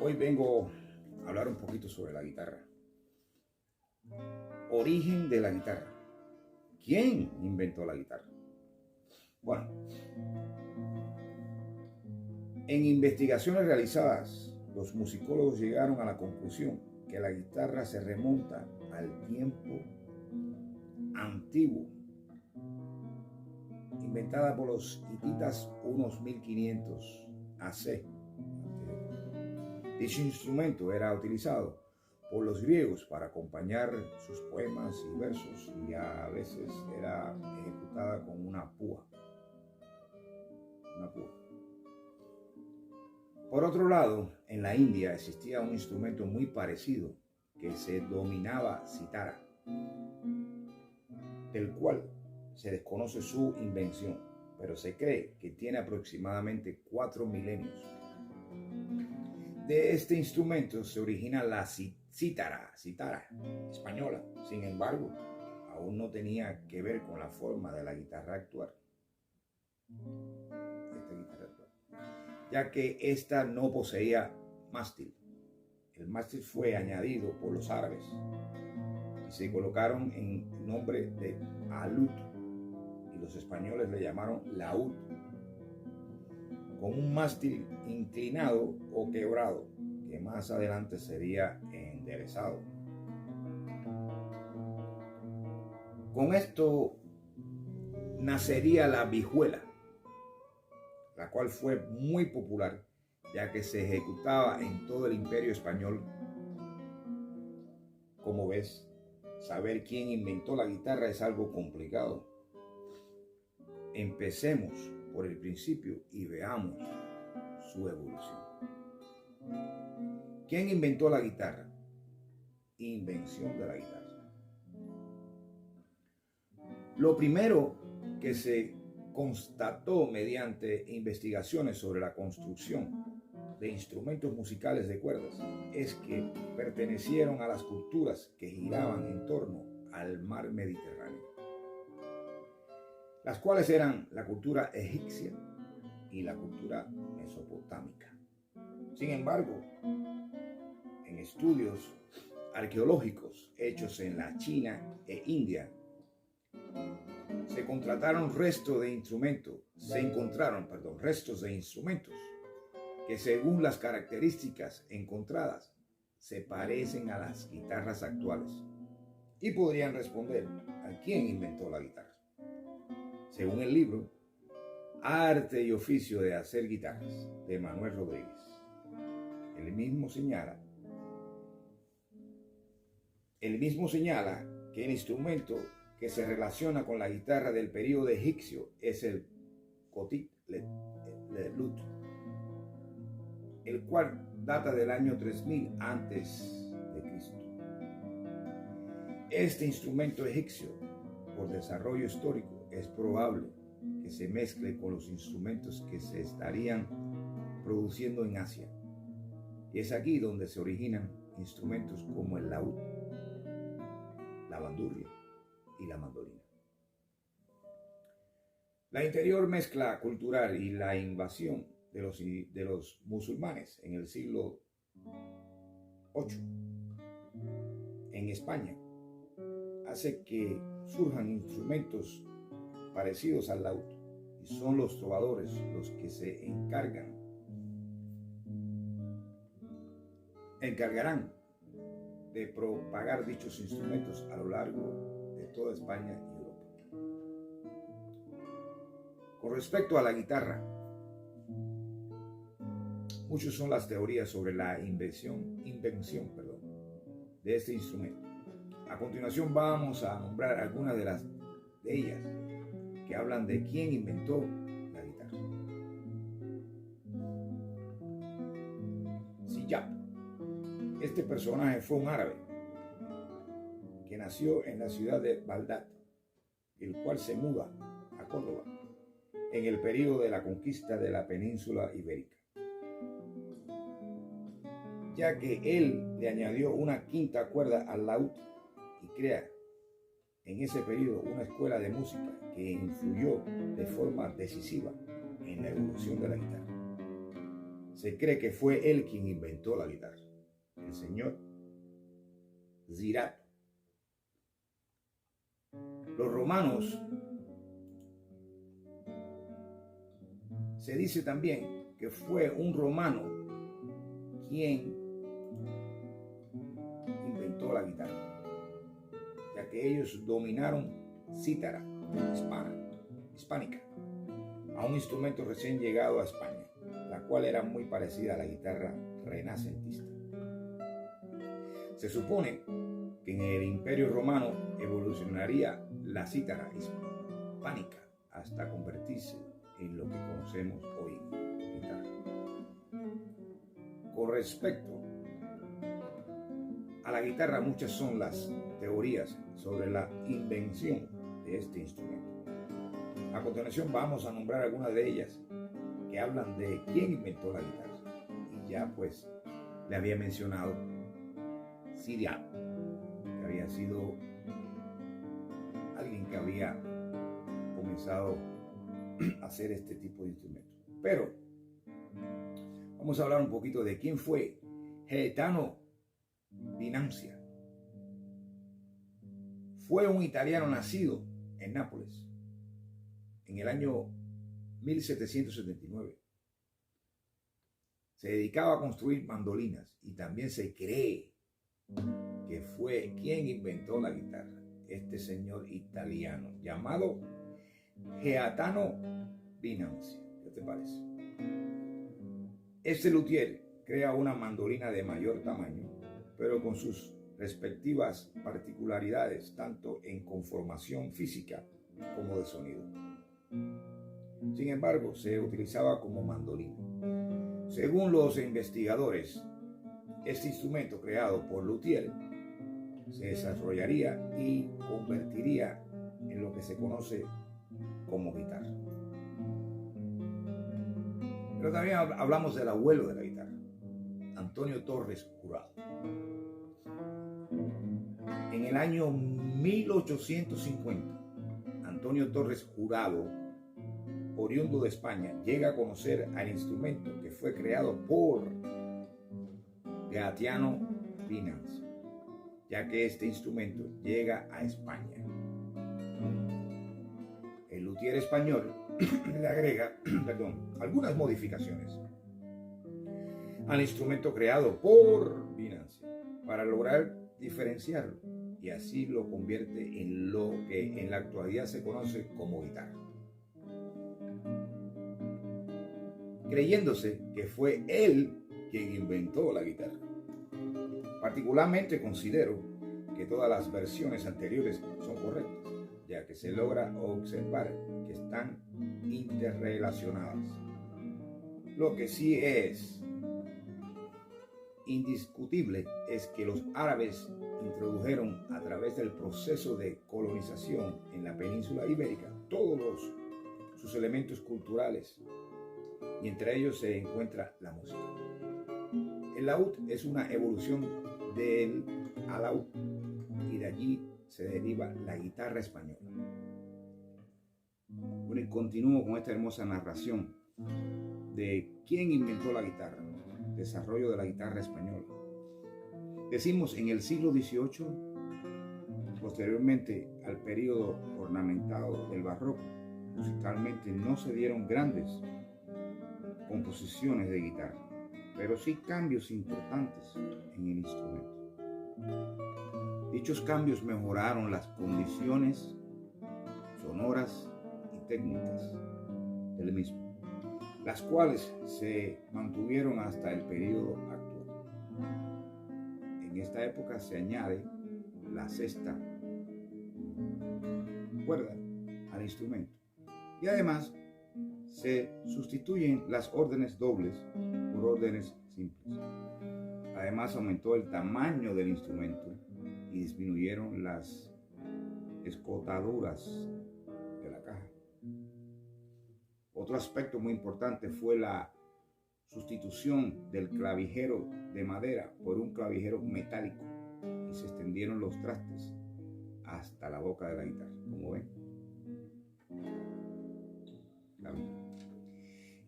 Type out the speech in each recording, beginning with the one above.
Hoy vengo a hablar un poquito sobre la guitarra. Origen de la guitarra. ¿Quién inventó la guitarra? Bueno, en investigaciones realizadas, los musicólogos llegaron a la conclusión que la guitarra se remonta al tiempo antiguo, inventada por los hititas unos 1500 AC. Dicho instrumento era utilizado por los griegos para acompañar sus poemas y versos, y a veces era ejecutada con una púa. Por otro lado, en la India existía un instrumento muy parecido que se denominaba cítara, del cual se desconoce su invención, pero se cree que tiene aproximadamente 4 milenios. De este instrumento se origina la cítara española. Sin embargo, aún no tenía que ver con la forma de la guitarra actual. Ya que ésta no poseía mástil. El mástil fue añadido por los árabes y se colocaron en nombre de alud, y los españoles le llamaron laúd, con un mástil inclinado o quebrado, que más adelante sería enderezado. Con esto nacería la vihuela, la cual fue muy popular, ya que se ejecutaba en todo el Imperio Español. Como ves, saber quién inventó la guitarra es algo complicado. Empecemos por el principio y veamos su evolución. ¿Quién inventó la guitarra? Invención de la guitarra. Lo primero que se constató mediante investigaciones sobre la construcción de instrumentos musicales de cuerdas es que pertenecieron a las culturas que giraban en torno al mar Mediterráneo, las cuales eran la cultura egipcia y la cultura mesopotámica. Sin embargo, en estudios arqueológicos hechos en la China e India, se encontraron restos de instrumentos que, según las características encontradas, se parecen a las guitarras actuales y podrían responder a quién inventó la guitarra. Según el libro Arte y oficio de hacer guitarras, de Manuel Rodríguez, el mismo señala que el instrumento que se relaciona con la guitarra del período egipcio es el cotit lut, el cual data del año 3000 antes de Cristo. Este instrumento egipcio, por desarrollo histórico, es probable que se mezcle con los instrumentos que se estarían produciendo en Asia, y es aquí donde se originan instrumentos como el laúd, la bandurria y la mandolina. La anterior mezcla cultural y la invasión de los musulmanes en el siglo VIII en España hace que surjan instrumentos parecidos al laúd, y son los trovadores los que se encargarán de propagar dichos instrumentos a lo largo de toda España y Europa. Con respecto a la guitarra, muchas son las teorías sobre la invención de este instrumento. A continuación vamos a nombrar algunas de ellas que hablan de quién inventó la guitarra. Siyab. Este personaje fue un árabe que nació en la ciudad de Bagdad, el cual se muda a Córdoba en el período de la conquista de la península ibérica, ya que él le añadió una quinta cuerda al laúd y crea en ese periodo una escuela de música que influyó de forma decisiva en la evolución de la guitarra. se cree que fue él quien inventó la guitarra, el señor Zirato. Los romanos, se dice también que fue un romano quien inventó la guitarra, ya que ellos dominaron cítara hispánica, a un instrumento recién llegado a España, la cual era muy parecida a la guitarra renacentista. Se supone que en el Imperio Romano evolucionaría la cítara hispánica hasta convertirse en lo que conocemos hoy, guitarra. Con respecto a la guitarra, muchas son las teorías sobre la invención de este instrumento. A continuación vamos a nombrar algunas de ellas que hablan de quién inventó la guitarra. Y ya pues le había mencionado Zirato, que había sido alguien que había comenzado a hacer este tipo de instrumentos. Pero vamos a hablar un poquito de quién fue Gaetano Venanzia. Fue un italiano nacido en Nápoles en el año 1779. Se dedicaba a construir mandolinas y también se cree que fue quien inventó la guitarra, este señor italiano llamado Gaetano Venanzia. ¿Qué te parece? Este luthier crea una mandolina de mayor tamaño, pero con sus respectivas particularidades, tanto en conformación física como de sonido. Sin embargo, se utilizaba como mandolina. Según los investigadores, este instrumento creado por luthier se desarrollaría y convertiría en lo que se conoce como guitarra. Pero también hablamos del abuelo de la guitarra, Antonio Torres Jurado. En el año 1850, Antonio Torres Jurado, oriundo de España, llega a conocer al instrumento que fue creado por Gaetano Venanzia, ya que este instrumento llega a España. El luthier español le agrega algunas modificaciones al instrumento creado por Venanzia para lograr diferenciarlo, y así lo convierte en lo que en la actualidad se conoce como guitarra, creyéndose que fue él quien inventó la guitarra. Particularmente considero que todas las versiones anteriores son correctas, ya que se logra observar que están interrelacionadas. Lo que sí es indiscutible es que los árabes introdujeron a través del proceso de colonización en la península ibérica todos sus elementos culturales, y entre ellos se encuentra la música. El laúd es una evolución del alaúd, y de allí se deriva la guitarra española. Bueno, y continúo con esta hermosa narración de quién inventó la guitarra, desarrollo de la guitarra española. Decimos en el siglo XVIII, posteriormente al periodo ornamentado del barroco, musicalmente no se dieron grandes composiciones de guitarra, pero sí cambios importantes en el instrumento. Dichos cambios mejoraron las condiciones sonoras y técnicas del mismo, las cuales se mantuvieron hasta el periodo actual. En esta época se añade la sexta cuerda al instrumento, y además se sustituyen las órdenes dobles por órdenes simples. Además aumentó el tamaño del instrumento y disminuyeron las escotaduras de la caja. Otro aspecto muy importante fue la sustitución del clavijero de madera por un clavijero metálico, y se extendieron los trastes hasta la boca de la guitarra, como ven.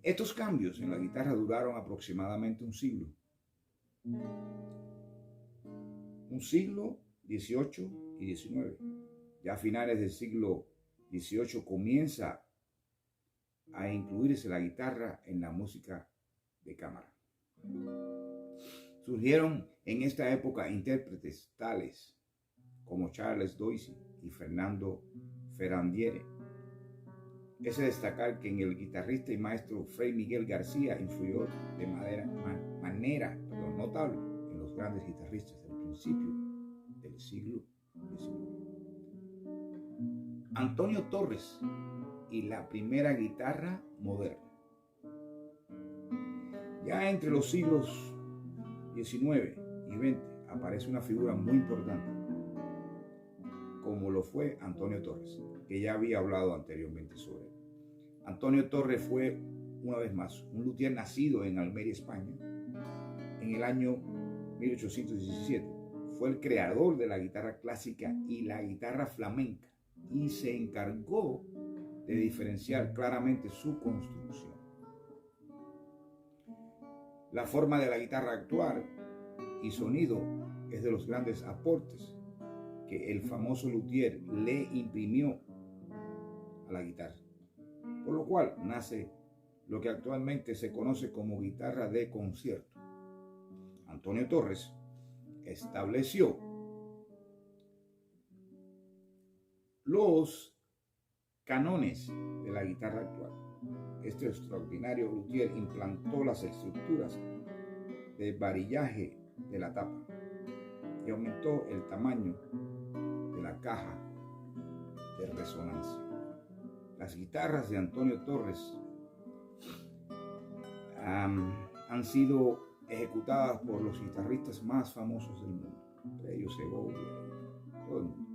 Estos cambios en la guitarra duraron aproximadamente un siglo. Un siglo XVIII y XIX. Ya a finales del siglo XVIII comienza a incluirse la guitarra en la música de cámara. Surgieron en esta época intérpretes tales como Charles Doisy y Fernando Ferrandiere. Es de destacar que en el guitarrista y maestro Fray Miguel García influyó de manera notable en los grandes guitarristas del principio del siglo XIX. Antonio Torres y la primera guitarra moderna. Ya entre los siglos XIX y XX aparece una figura muy importante, como lo fue Antonio Torres, que ya había hablado anteriormente sobre él. Antonio Torres fue, una vez más, un luthier nacido en Almería, España, en el año 1817. Fue el creador de la guitarra clásica y la guitarra flamenca y se encargó de diferenciar claramente su construcción. La forma de la guitarra actual y sonido es de los grandes aportes que el famoso luthier le imprimió a la guitarra, por lo cual nace lo que actualmente se conoce como guitarra de concierto. Antonio Torres estableció los cánones de la guitarra actual. Este extraordinario luthier implantó las estructuras de varillaje de la tapa y aumentó el tamaño de la caja de resonancia. Las guitarras de Antonio Torres han sido ejecutadas por los guitarristas más famosos del mundo, entre ellos Segovia y todo el mundo.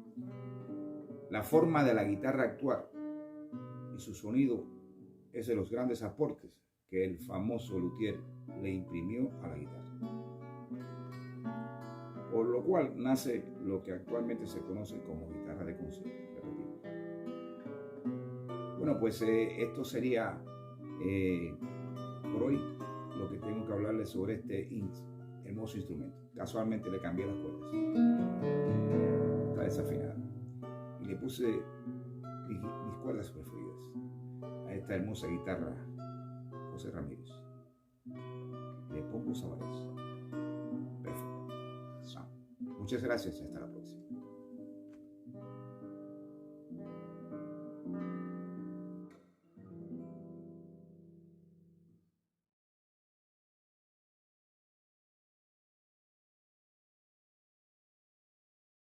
La forma de la guitarra actual y su sonido es de los grandes aportes que el famoso luthier le imprimió a la guitarra, por lo cual nace lo que actualmente se conoce como guitarra de concierto. Bueno, pues esto sería por hoy lo que tengo que hablarles sobre este hermoso instrumento. Casualmente le cambié las cuerdas, está desafinada, y le puse mis cuerdas preferidas a esta hermosa guitarra José Ramírez. Le pongo sabores. Perfecto. Muchas gracias, hasta la próxima.